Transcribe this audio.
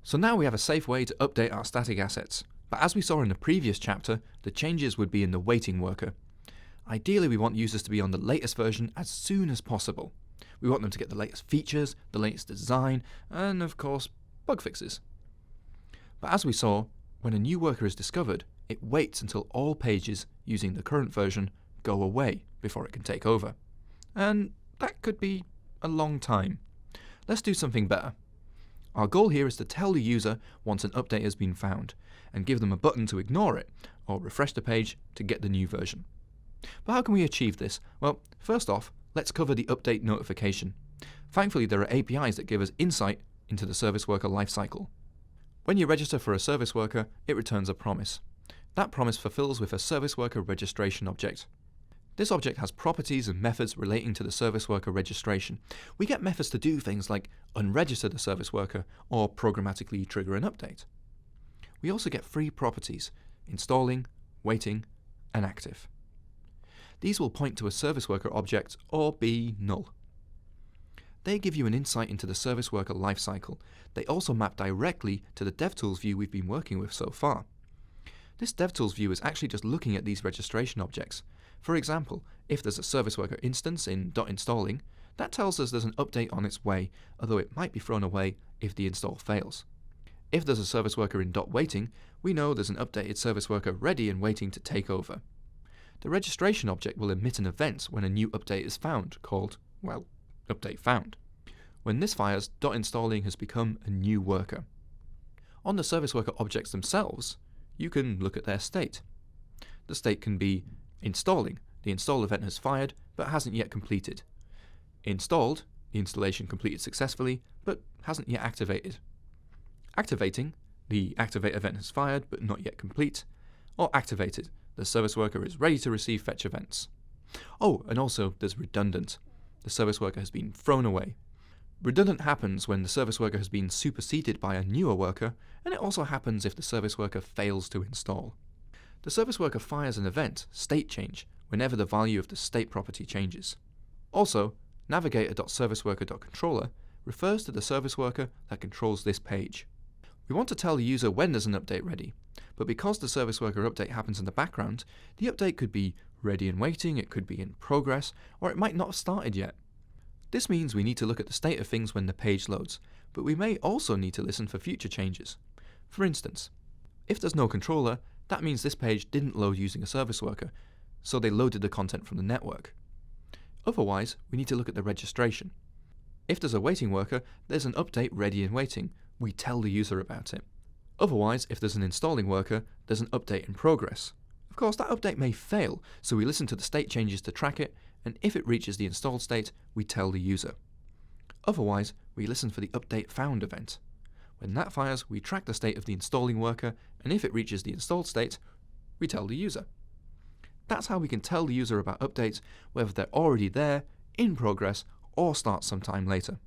So now we have a safe way to update our static assets. But as we saw in the previous chapter, the changes would be in the waiting worker. Ideally, we want users to be on the latest version as soon as possible. We want them to get the latest features, the latest design, and of course, bug fixes. But as we saw, when a new worker is discovered, it waits until all pages using the current version go away before it can take over. And that could be a long time. Let's do something better. Our goal here is to tell the user once an update has been found, and give them a button to ignore it, or refresh the page to get the new version. But how can we achieve this? Well, first off, let's cover the update notification. Thankfully, there are APIs that give us insight into the service worker lifecycle. When you register for a service worker, it returns a promise. That promise fulfills with a service worker registration object. This object has properties and methods relating to the service worker registration. We get methods to do things like unregister the service worker or programmatically trigger an update. We also get three properties: installing, waiting, and active. These will point to a service worker object or be null. They give you an insight into the service worker lifecycle. They also map directly to the DevTools view we've been working with so far. This DevTools view is actually just looking at these registration objects. For example, if there's a service worker instance in .installing, that tells us there's an update on its way, although it might be thrown away if the install fails. If there's a service worker in .waiting, we know there's an updated service worker ready and waiting to take over. The registration object will emit an event when a new update is found, called, well, update found. When this fires, .installing has become a new worker. On the service worker objects themselves, you can look at their state. The state can be installing, the install event has fired but hasn't yet completed. Installed, the installation completed successfully but hasn't yet activated. Activating, the activate event has fired but not yet complete. Or activated, the service worker is ready to receive fetch events. Oh, and also there's redundant. The service worker has been thrown away. Redundant happens when the service worker has been superseded by a newer worker, and it also happens if the service worker fails to install. The service worker fires an event, state change, whenever the value of the state property changes. Also, navigator.serviceworker.controller refers to the service worker that controls this page. We want to tell the user when there's an update ready, but because the service worker update happens in the background, the update could be ready and waiting, it could be in progress, or it might not have started yet. This means we need to look at the state of things when the page loads, but we may also need to listen for future changes. For instance, if there's no controller, that means this page didn't load using a service worker, so they loaded the content from the network. Otherwise, we need to look at the registration. If there's a waiting worker, there's an update ready and waiting. We tell the user about it. Otherwise, if there's an installing worker, there's an update in progress. Of course, that update may fail, so we listen to the state changes to track it, and if it reaches the installed state, we tell the user. Otherwise, we listen for the update found event. When that fires, we track the state of the installing worker, and if it reaches the installed state, we tell the user. That's how we can tell the user about updates, whether they're already there, in progress, or start sometime later.